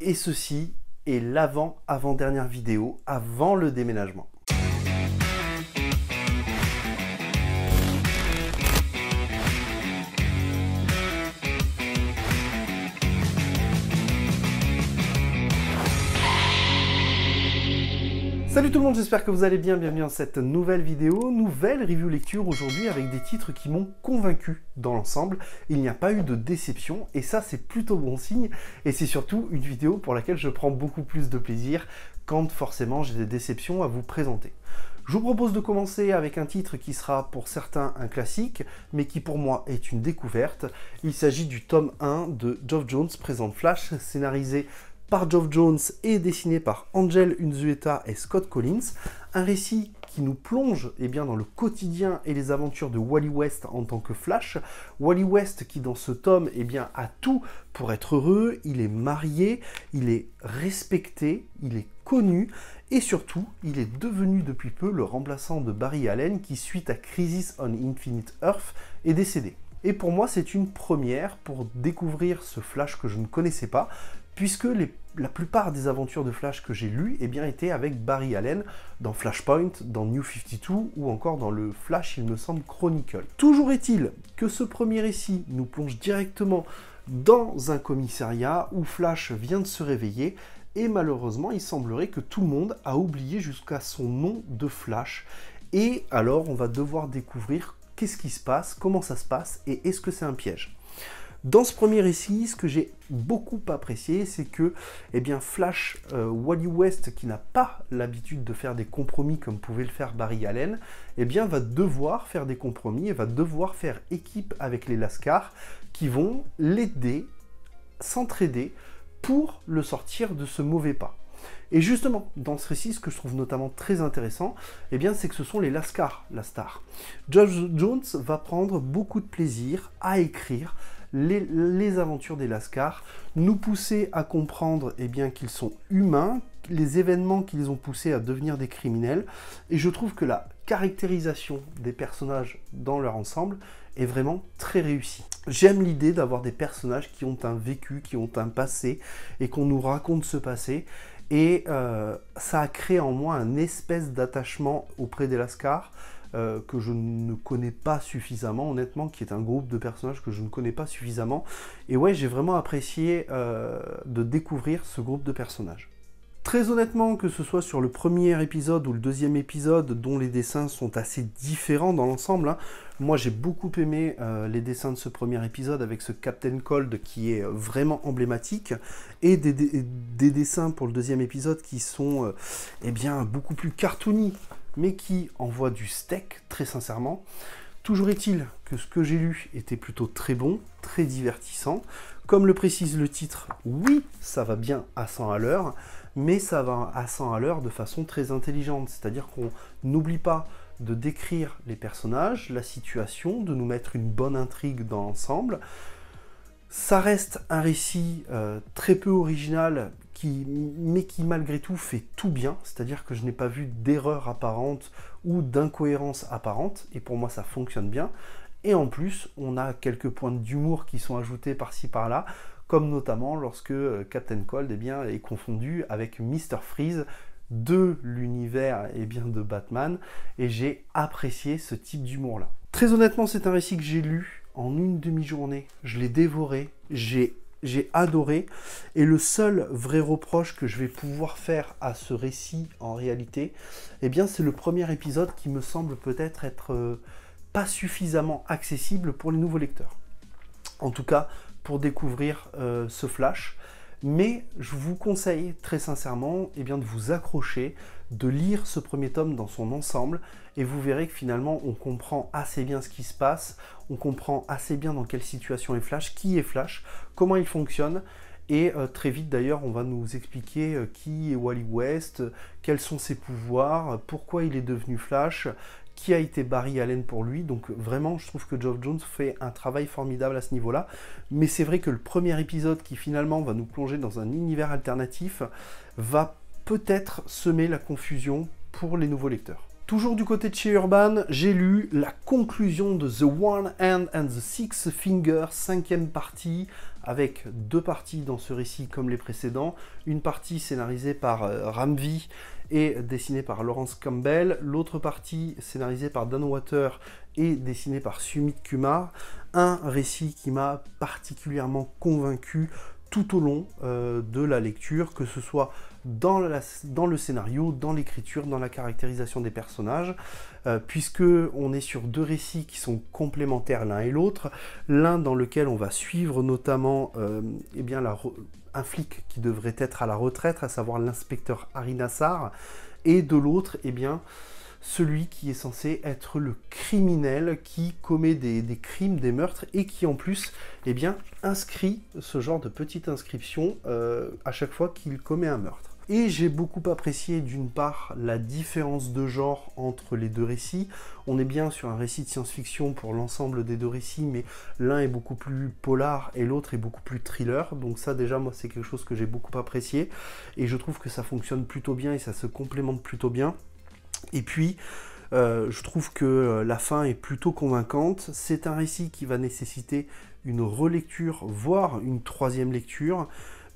Et ceci est l'avant-avant-dernière vidéo avant le déménagement. Salut tout le monde, j'espère que vous allez bien, bienvenue dans cette nouvelle vidéo, nouvelle review lecture aujourd'hui avec des titres qui m'ont convaincu dans l'ensemble. Il n'y a pas eu de déception et ça c'est plutôt bon signe et c'est surtout une vidéo pour laquelle je prends beaucoup plus de plaisir quand forcément j'ai des déceptions à vous présenter. Je vous propose de commencer avec un titre qui sera pour certains un classique, mais qui pour moi est une découverte. Il s'agit du tome 1 de Geoff Johns présente Flash, scénarisé par Geoff Johns et dessiné par Angel Unzueta et Scott Collins, un récit qui nous plonge dans le quotidien et les aventures de Wally West en tant que Flash. Wally West qui dans ce tome a tout pour être heureux, il est marié, il est respecté, il est connu et surtout il est devenu depuis peu le remplaçant de Barry Allen qui suite à Crisis on Infinite Earth est décédé. Et pour moi c'est une première pour découvrir ce Flash que je ne connaissais pas, puisque la plupart des aventures de Flash que j'ai lues étaient avec Barry Allen dans Flashpoint, dans New 52 ou encore dans le Flash, il me semble, Chronicle. Toujours est-il que ce premier récit nous plonge directement dans un commissariat où Flash vient de se réveiller et malheureusement il semblerait que tout le monde a oublié jusqu'à son nom de Flash. Et alors on va devoir découvrir qu'est-ce qui se passe, comment ça se passe et est-ce que c'est un piège. Dans ce premier récit, ce que j'ai beaucoup apprécié, c'est que Flash, Wally West, qui n'a pas l'habitude de faire des compromis comme pouvait le faire Barry Allen, va devoir faire des compromis et va devoir faire équipe avec les Lascars qui vont l'aider, s'entraider pour le sortir de ce mauvais pas. Et justement, dans ce récit, ce que je trouve notamment très intéressant, c'est que ce sont les Lascars, la star. Geoff Johns va prendre beaucoup de plaisir à écrire les aventures des Lascars, nous pousser à comprendre qu'ils sont humains, les événements qui les ont poussés à devenir des criminels, et je trouve que la caractérisation des personnages dans leur ensemble est vraiment très réussie. J'aime l'idée d'avoir des personnages qui ont un vécu, qui ont un passé, et qu'on nous raconte ce passé, et ça a créé en moi un espèce d'attachement auprès des Lascars, que je ne connais pas suffisamment, honnêtement, qui est un groupe de personnages que je ne connais pas suffisamment. Et ouais, j'ai vraiment apprécié de découvrir ce groupe de personnages. Très honnêtement, que ce soit sur le premier épisode ou le deuxième épisode, dont les dessins sont assez différents dans l'ensemble, moi j'ai beaucoup aimé les dessins de ce premier épisode avec ce Captain Cold qui est vraiment emblématique, et des dessins pour le deuxième épisode qui sont beaucoup plus cartoony, mais qui envoient du steak, très sincèrement. Toujours est-il que ce que j'ai lu était plutôt très bon, très divertissant. Comme le précise le titre, oui, ça va bien à 100 à l'heure, mais ça va à 100 à l'heure de façon très intelligente. C'est-à-dire qu'on n'oublie pas de décrire les personnages, la situation, de nous mettre une bonne intrigue dans l'ensemble. Ça reste un récit très peu original, mais qui malgré tout fait tout bien, c'est-à-dire que je n'ai pas vu d'erreur apparente ou d'incohérence apparente, et pour moi ça fonctionne bien. Et en plus, on a quelques points d'humour qui sont ajoutés par-ci par-là, comme notamment lorsque Captain Cold est confondu avec Mr. Freeze de l'univers de Batman, et j'ai apprécié ce type d'humour-là. Très honnêtement, c'est un récit que j'ai lu en une demi-journée, je l'ai dévoré, j'ai adoré, et le seul vrai reproche que je vais pouvoir faire à ce récit en réalité, c'est le premier épisode qui me semble peut-être être pas suffisamment accessible pour les nouveaux lecteurs. En tout cas, pour découvrir ce Flash. Mais je vous conseille très sincèrement de vous accrocher, de lire ce premier tome dans son ensemble, et vous verrez que finalement on comprend assez bien ce qui se passe, on comprend assez bien dans quelle situation est Flash, qui est Flash, comment il fonctionne, et très vite d'ailleurs on va nous expliquer qui est Wally West, quels sont ses pouvoirs, pourquoi il est devenu Flash, qui a été Barry Allen pour lui. Donc vraiment, je trouve que Geoff Johns fait un travail formidable à ce niveau-là. Mais c'est vrai que le premier épisode, qui finalement va nous plonger dans un univers alternatif, va peut-être semer la confusion pour les nouveaux lecteurs. Toujours du côté de chez Urban, j'ai lu la conclusion de The One Hand and the Six Fingers, 5e partie, avec 2 parties dans ce récit comme les précédents. Une partie scénarisée par Ramvi et dessinée par Lawrence Campbell. L'autre partie scénarisée par Dan Water et dessinée par Sumit Kumar. Un récit qui m'a particulièrement convaincu tout au long de la lecture, que ce soit dans le scénario, dans l'écriture, dans la caractérisation des personnages, puisque on est sur 2 récits qui sont complémentaires l'un et l'autre, l'un dans lequel on va suivre notamment eh bien, un flic qui devrait être à la retraite, à savoir l'inspecteur Hari Nassar, et de l'autre, eh bien, celui qui est censé être le criminel qui commet des crimes, des meurtres, et qui en plus, eh bien, inscrit ce genre de petite inscription à chaque fois qu'il commet un meurtre. Et j'ai beaucoup apprécié d'une part la différence de genre entre les 2 récits. On est bien sur un récit de science-fiction pour l'ensemble des 2 récits, mais l'un est beaucoup plus polar et l'autre est beaucoup plus thriller. Donc ça déjà, moi, c'est quelque chose que j'ai beaucoup apprécié. Et je trouve que ça fonctionne plutôt bien et ça se complémente plutôt bien. Et puis, je trouve que la fin est plutôt convaincante. C'est un récit qui va nécessiter une relecture, voire une 3e lecture.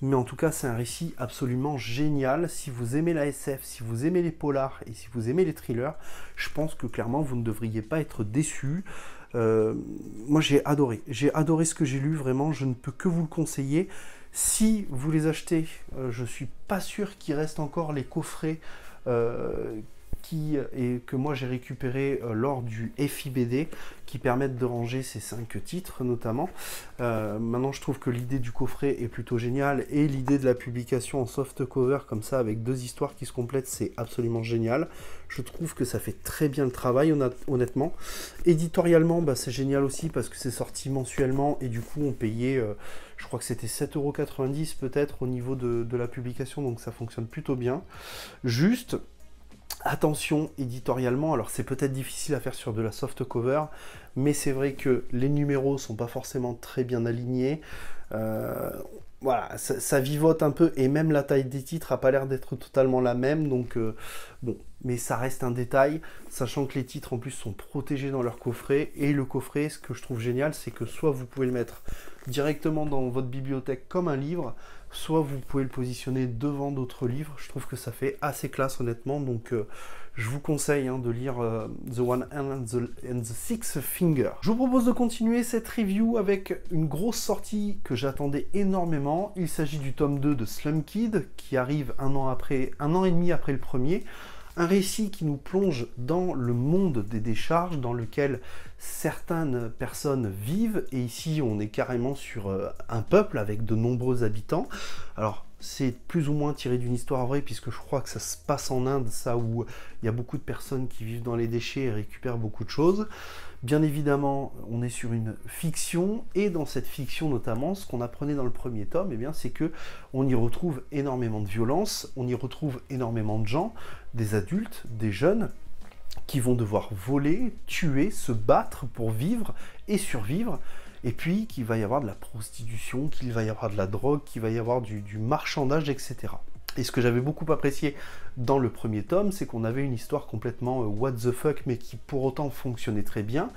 Mais en tout cas, c'est un récit absolument génial. Si vous aimez la SF, si vous aimez les polars et si vous aimez les thrillers, je pense que clairement, vous ne devriez pas être déçus. Moi, j'ai adoré ce que j'ai lu, vraiment, je ne peux que vous le conseiller. Si vous les achetez, je ne suis pas sûr qu'il reste encore les coffrets que moi j'ai récupéré lors du FIBD, qui permettent de ranger ces 5 titres notamment. Maintenant, je trouve que l'idée du coffret est plutôt géniale, et l'idée de la publication en soft cover comme ça avec 2 histoires qui se complètent, c'est absolument génial. Je trouve que ça fait très bien le travail, honnêtement. Éditorialement, bah, c'est génial aussi parce que c'est sorti mensuellement, et du coup on payait, je crois que c'était 7,90 € peut-être au niveau de la publication, donc ça fonctionne plutôt bien. Juste attention éditorialement, alors c'est peut-être difficile à faire sur de la soft cover, mais c'est vrai que les numéros sont pas forcément très bien alignés. Voilà, ça vivote un peu, et même la taille des titres a pas l'air d'être totalement la même, donc bon, mais ça reste un détail, sachant que les titres en plus sont protégés dans leur coffret, et le coffret, ce que je trouve génial, c'est que soit vous pouvez le mettre directement dans votre bibliothèque comme un livre, soit vous pouvez le positionner devant d'autres livres. Je trouve que ça fait assez classe, honnêtement, donc je vous conseille de lire The One Hand and the Six Fingers. Je vous propose de continuer cette review avec une grosse sortie que j'attendais énormément. Il s'agit du tome 2 de Slum Kid, qui arrive un an et demi après le premier. Un récit qui nous plonge dans le monde des décharges, dans lequel certaines personnes vivent, et ici on est carrément sur un peuple avec de nombreux habitants. Alors c'est plus ou moins tiré d'une histoire vraie, puisque je crois que ça se passe en Inde, ça, où il y a beaucoup de personnes qui vivent dans les déchets et récupèrent beaucoup de choses. Bien évidemment, on est sur une fiction, et dans cette fiction notamment, ce qu'on apprenait dans le premier tome, eh bien, c'est que on y retrouve énormément de violence, on y retrouve énormément de gens, des adultes, des jeunes, qui vont devoir voler, tuer, se battre pour vivre et survivre, et puis qu'il va y avoir de la prostitution, qu'il va y avoir de la drogue, qu'il va y avoir du marchandage, etc. Et ce que j'avais beaucoup apprécié dans le premier tome, c'est qu'on avait une histoire complètement what the fuck, mais qui pour autant fonctionnait très bien,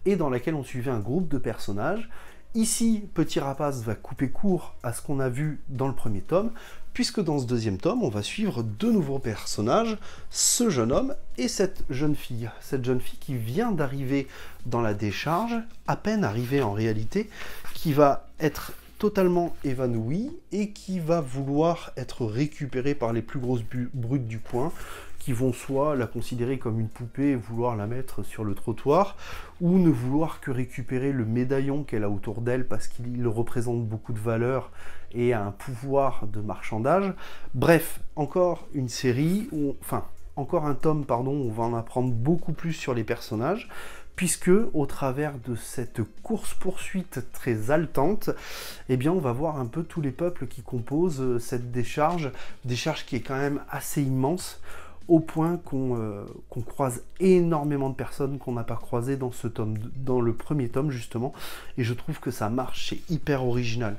et dans laquelle on suivait un groupe de personnages. Ici, Petit Rapace va couper court à ce qu'on a vu dans le premier tome, puisque dans ce deuxième tome, on va suivre 2 nouveaux personnages, ce jeune homme et cette jeune fille. Cette jeune fille qui vient d'arriver dans la décharge, à peine arrivée en réalité, qui va être totalement évanouie et qui va vouloir être récupérée par les plus grosses brutes du coin, qui vont soit la considérer comme une poupée et vouloir la mettre sur le trottoir, ou ne vouloir que récupérer le médaillon qu'elle a autour d'elle parce qu'il représente beaucoup de valeur et a un pouvoir de marchandage. Bref, encore une série, encore un tome, pardon, où on va en apprendre beaucoup plus sur les personnages, puisque au travers de cette course-poursuite très haletante, eh bien on va voir un peu tous les peuples qui composent cette décharge qui est quand même assez immense. au point qu'on croise énormément de personnes qu'on n'a pas croisées dans ce tome, dans le premier tome justement, et je trouve que ça marche, c'est hyper original.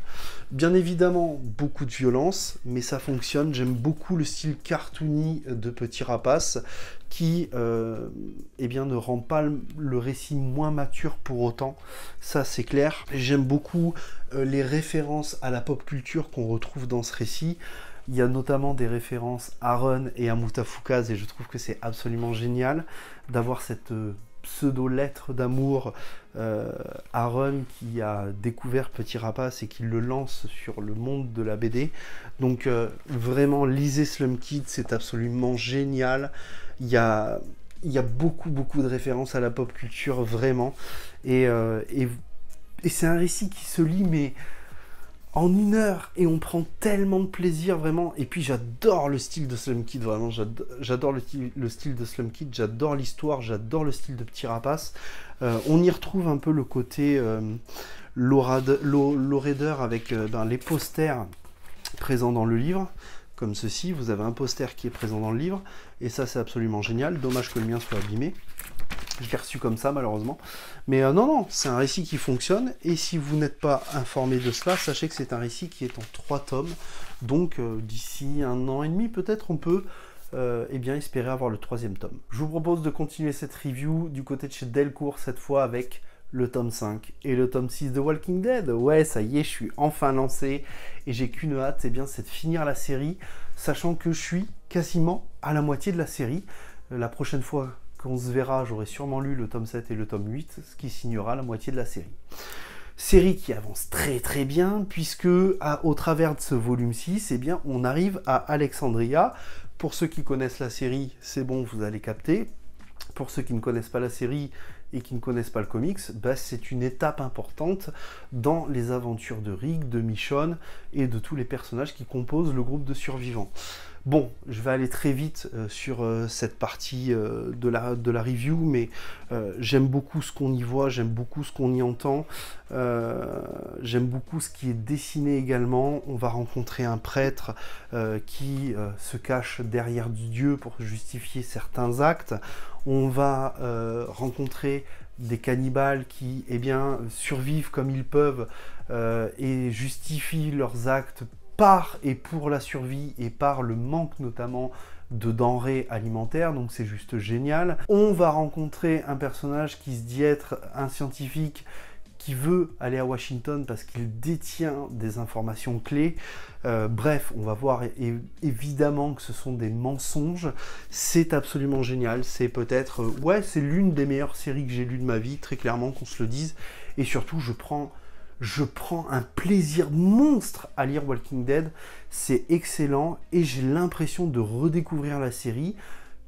Bien évidemment, beaucoup de violence, mais ça fonctionne. J'aime beaucoup le style cartoony de Petit Rapace, qui eh bien, ne rend pas le récit moins mature pour autant, ça c'est clair. J'aime beaucoup les références à la pop culture qu'on retrouve dans ce récit. Il y a notamment des références à Run et à Mutafukaz, et je trouve que c'est absolument génial d'avoir cette pseudo-lettre d'amour à Run qui a découvert Petit Rapace et qui le lance sur le monde de la BD. Donc vraiment, lisez Slum Kid, c'est absolument génial. Il y a beaucoup de références à la pop culture, vraiment. Et c'est un récit qui se lit, mais en 1 heure, et on prend tellement de plaisir, vraiment. Et puis j'adore le style de Slum Kid, vraiment, j'adore le style de Slum Kid, j'adore l'histoire, j'adore le style de Petit Rapace. On y retrouve un peu le côté lowrider avec les posters présents dans le livre, comme ceci. Vous avez un poster qui est présent dans le livre, et ça c'est absolument génial. Dommage que le mien soit abîmé. Je l'ai reçu comme ça, malheureusement. Mais non, c'est un récit qui fonctionne. Et si vous n'êtes pas informé de cela, sachez que c'est un récit qui est en 3 tomes. Donc, d'ici 1 an et demi, peut-être, on peut eh bien, espérer avoir le 3e tome. Je vous propose de continuer cette review du côté de chez Delcourt, cette fois avec le tome 5 et le tome 6 de Walking Dead. Ouais, ça y est, je suis enfin lancé. Et j'ai qu'une hâte, eh bien, c'est de finir la série, sachant que je suis quasiment à la moitié de la série. La prochaine fois qu'on se verra, j'aurai sûrement lu le tome 7 et le tome 8, ce qui signera la moitié de la série. Série qui avance très bien, puisque au travers de ce volume 6, eh bien, on arrive à Alexandria. Pour ceux qui connaissent la série, c'est bon, vous allez capter. Pour ceux qui ne connaissent pas la série et qui ne connaissent pas le comics, bah, c'est une étape importante dans les aventures de Rick, de Michonne et de tous les personnages qui composent le groupe de survivants. Bon, je vais aller très vite sur cette partie de la review, mais j'aime beaucoup ce qu'on y voit, j'aime beaucoup ce qu'on y entend, j'aime beaucoup ce qui est dessiné également. On va rencontrer un prêtre qui se cache derrière Dieu pour justifier certains actes. On va rencontrer des cannibales qui eh bien, survivent comme ils peuvent et justifient leurs actes par et pour la survie et par le manque notamment de denrées alimentaires, donc c'est juste génial. On va rencontrer un personnage qui se dit être un scientifique qui veut aller à Washington parce qu'il détient des informations clés. Bref, on va voir évidemment que ce sont des mensonges. C'est absolument génial. C'est peut-être, ouais, c'est l'une des meilleures séries que j'ai lues de ma vie, très clairement, qu'on se le dise. Et surtout, je prends un plaisir monstre à lire Walking Dead, c'est excellent et j'ai l'impression de redécouvrir la série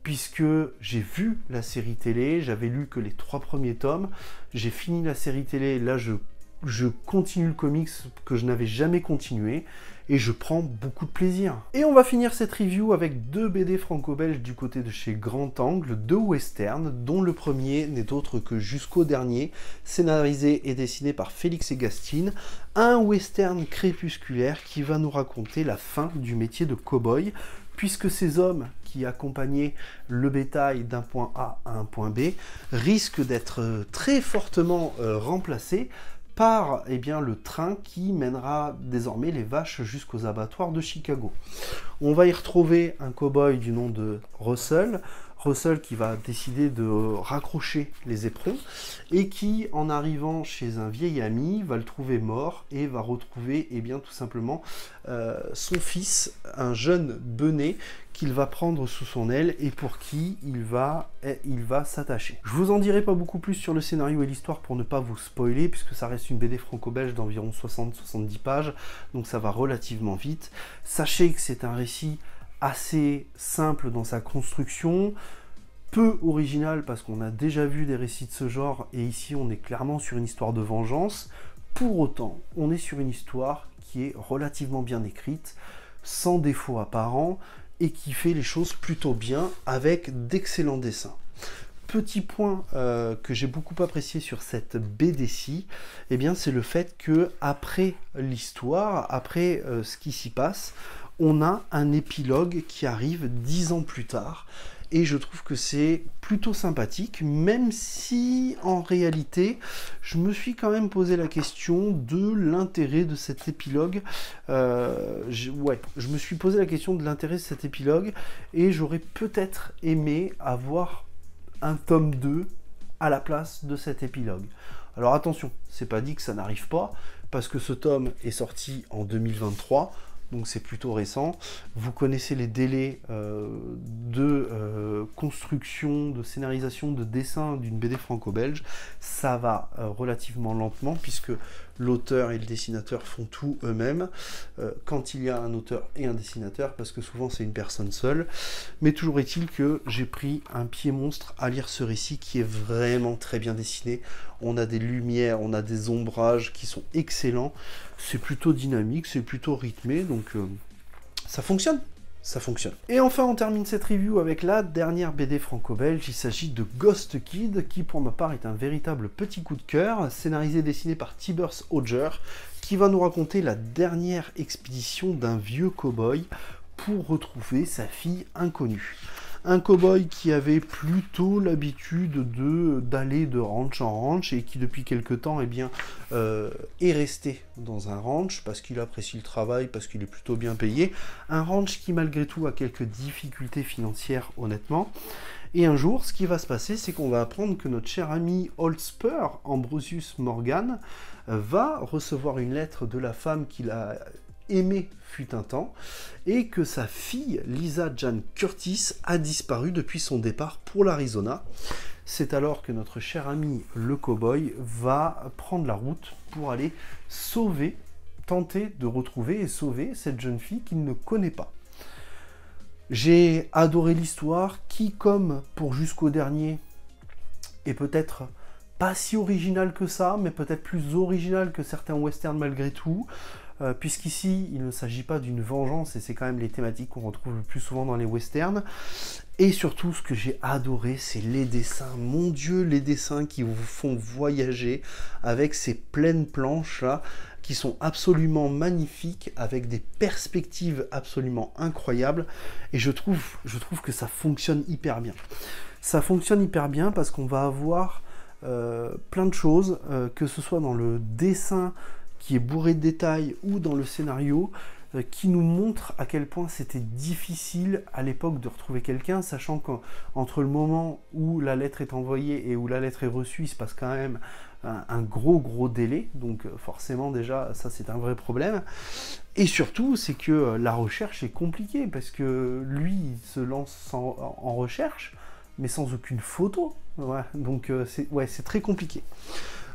puisque j'ai vu la série télé, j'avais lu que les 3 premiers tomes, j'ai fini la série télé, là je continue le comics que je n'avais jamais continué et je prends beaucoup de plaisir. Et on va finir cette review avec 2 BD franco-belges du côté de chez Grand Angle, 2 westerns, dont le premier n'est autre que Jusqu'au dernier, scénarisé et dessiné par Félix Egastine, un western crépusculaire qui va nous raconter la fin du métier de cow-boy, puisque ces hommes qui accompagnaient le bétail d'un point A à un point B risquent d'être très fortement remplacés par eh bien, le train qui mènera désormais les vaches jusqu'aux abattoirs de Chicago. On va y retrouver un cow-boy du nom de Russell, qui va décider de raccrocher les éperons et qui, en arrivant chez un vieil ami, va le trouver mort et va retrouver eh bien, tout simplement son fils, un jeune benet qu'il va prendre sous son aile et pour qui il va s'attacher. Je vous en dirai pas beaucoup plus sur le scénario et l'histoire pour ne pas vous spoiler, puisque ça reste une BD franco-belge d'environ 60-70 pages, donc ça va relativement vite. Sachez que c'est un récit assez simple dans sa construction, peu original parce qu'on a déjà vu des récits de ce genre, et ici on est clairement sur une histoire de vengeance. Pour autant, on est sur une histoire qui est relativement bien écrite, sans défaut apparent, et qui fait les choses plutôt bien, avec d'excellents dessins. Petit point que j'ai beaucoup apprécié sur cette BD-ci, eh bien c'est le fait que après l'histoire, après ce qui s'y passe, on a un épilogue qui arrive 10 ans plus tard. Et je trouve que c'est plutôt sympathique, même si, en réalité, je me suis quand même posé la question de l'intérêt de cet épilogue. Je me suis posé la question de l'intérêt de cet épilogue, et j'aurais peut-être aimé avoir un tome 2 à la place de cet épilogue. Alors attention, c'est pas dit que ça n'arrive pas, parce que ce tome est sorti en 2023, donc c'est plutôt récent. Vous connaissez les délais de construction, de scénarisation, de dessin d'une BD franco-belge. Ça va relativement lentement, puisque l'auteur et le dessinateur font tout eux-mêmes, quand il y a un auteur et un dessinateur, parce que souvent c'est une personne seule. Mais toujours est-il que j'ai pris un pied monstre à lire ce récit qui est vraiment très bien dessiné. On a des lumières, on a des ombrages qui sont excellents. C'est plutôt dynamique, c'est plutôt rythmé, donc ça fonctionne. Ça fonctionne. Et enfin, on termine cette review avec la dernière BD franco-belge. Il s'agit de Ghost Kid, qui pour ma part est un véritable petit coup de cœur, scénarisé et dessiné par Tibers Odger, qui va nous raconter la dernière expédition d'un vieux cow-boy pour retrouver sa fille inconnue. Un cow-boy qui avait plutôt l'habitude d'aller de ranch en ranch et qui depuis quelque temps est resté dans un ranch parce qu'il apprécie le travail, parce qu'il est plutôt bien payé. Un ranch qui malgré tout a quelques difficultés financières honnêtement. Et un jour, ce qui va se passer, c'est qu'on va apprendre que notre cher ami Holzper, Ambrosius Morgan, va recevoir une lettre de la femme qu'il a aimé fut un temps, et que sa fille, Lisa Jane Curtis, a disparu depuis son départ pour l'Arizona. C'est alors que notre cher ami le cow-boy va prendre la route pour aller tenter de retrouver et sauver cette jeune fille qu'il ne connaît pas. J'ai adoré l'histoire qui, comme pour Jusqu'au Dernier, est peut-être pas si original que ça, mais peut-être plus original que certains westerns malgré tout. Puisqu'ici, il ne s'agit pas d'une vengeance, et c'est quand même les thématiques qu'on retrouve le plus souvent dans les westerns. Et surtout, ce que j'ai adoré, c'est les dessins. Mon Dieu, les dessins qui vous font voyager avec ces pleines planches-là, qui sont absolument magnifiques, avec des perspectives absolument incroyables. Et je trouve que ça fonctionne hyper bien. Ça fonctionne hyper bien parce qu'on va avoir plein de choses, que ce soit dans le dessin, qui est bourré de détails, ou dans le scénario, qui nous montre à quel point c'était difficile à l'époque de retrouver quelqu'un, sachant qu'entre le moment où la lettre est envoyée et où la lettre est reçue, il se passe quand même un gros délai, donc forcément déjà ça c'est un vrai problème. Et surtout c'est que la recherche est compliquée, parce que lui il se lance en recherche, mais sans aucune photo, ouais, donc c'est très compliqué.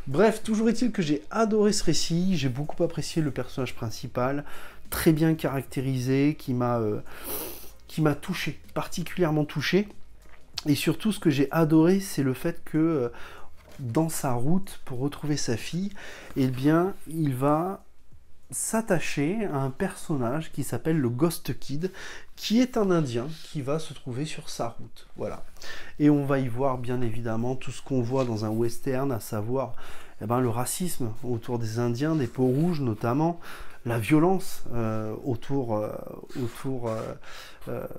Bref, toujours est-il que j'ai adoré ce récit, j'ai beaucoup apprécié le personnage principal, très bien caractérisé, qui m'a touché, particulièrement touché. Et surtout, ce que j'ai adoré, c'est le fait que dans sa route pour retrouver sa fille, eh bien, il va s'attacher à un personnage qui s'appelle le Ghost Kid, qui est un Indien qui va se trouver sur sa route. Voilà. Et on va y voir bien évidemment tout ce qu'on voit dans un western, à savoir le racisme autour des Indiens, des peaux rouges notamment, la violence autour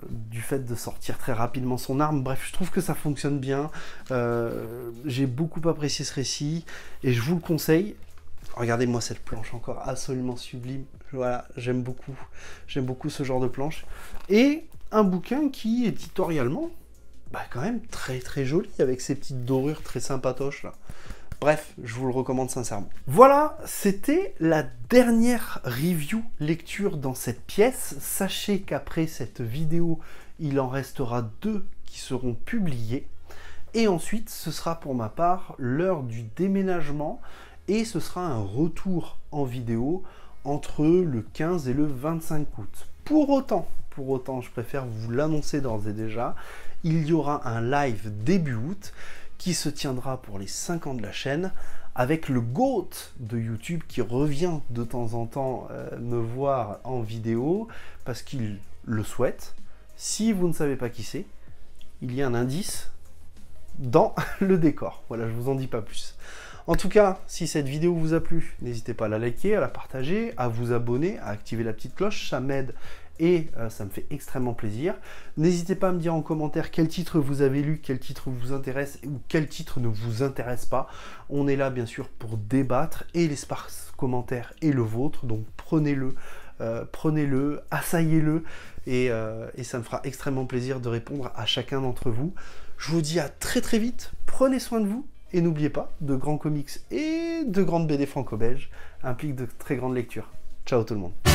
du fait de sortir très rapidement son arme. Bref, je trouve que ça fonctionne bien. J'ai beaucoup apprécié ce récit et je vous le conseille. Regardez-moi cette planche encore absolument sublime. Voilà, j'aime beaucoup ce genre de planche. Et un bouquin qui, éditorialement, quand même très joli, avec ces petites dorures très sympatoches là. Bref, je vous le recommande sincèrement. Voilà, c'était la dernière review lecture dans cette pièce. Sachez qu'après cette vidéo, il en restera 2 qui seront publiés. Et ensuite, ce sera pour ma part l'heure du déménagement. Et ce sera un retour en vidéo entre le 15 et le 25 août. Pour autant, je préfère vous l'annoncer d'ores et déjà, il y aura un live début août qui se tiendra pour les 5 ans de la chaîne, avec le GOAT de YouTube qui revient de temps en temps me voir en vidéo, parce qu'il le souhaite. Si vous ne savez pas qui c'est, il y a un indice dans le décor. Voilà, je vous en dis pas plus. En tout cas, si cette vidéo vous a plu, n'hésitez pas à la liker, à la partager, à vous abonner, à activer la petite cloche, ça m'aide et ça me fait extrêmement plaisir. N'hésitez pas à me dire en commentaire quel titre vous avez lu, quel titre vous intéresse ou quel titre ne vous intéresse pas. On est là bien sûr pour débattre et l'espace commentaire est le vôtre, donc prenez-le, assaillez-le et ça me fera extrêmement plaisir de répondre à chacun d'entre vous. Je vous dis à très très vite, prenez soin de vous et n'oubliez pas, de grands comics et de grandes BD franco-belges impliquent de très grandes lectures. Ciao tout le monde.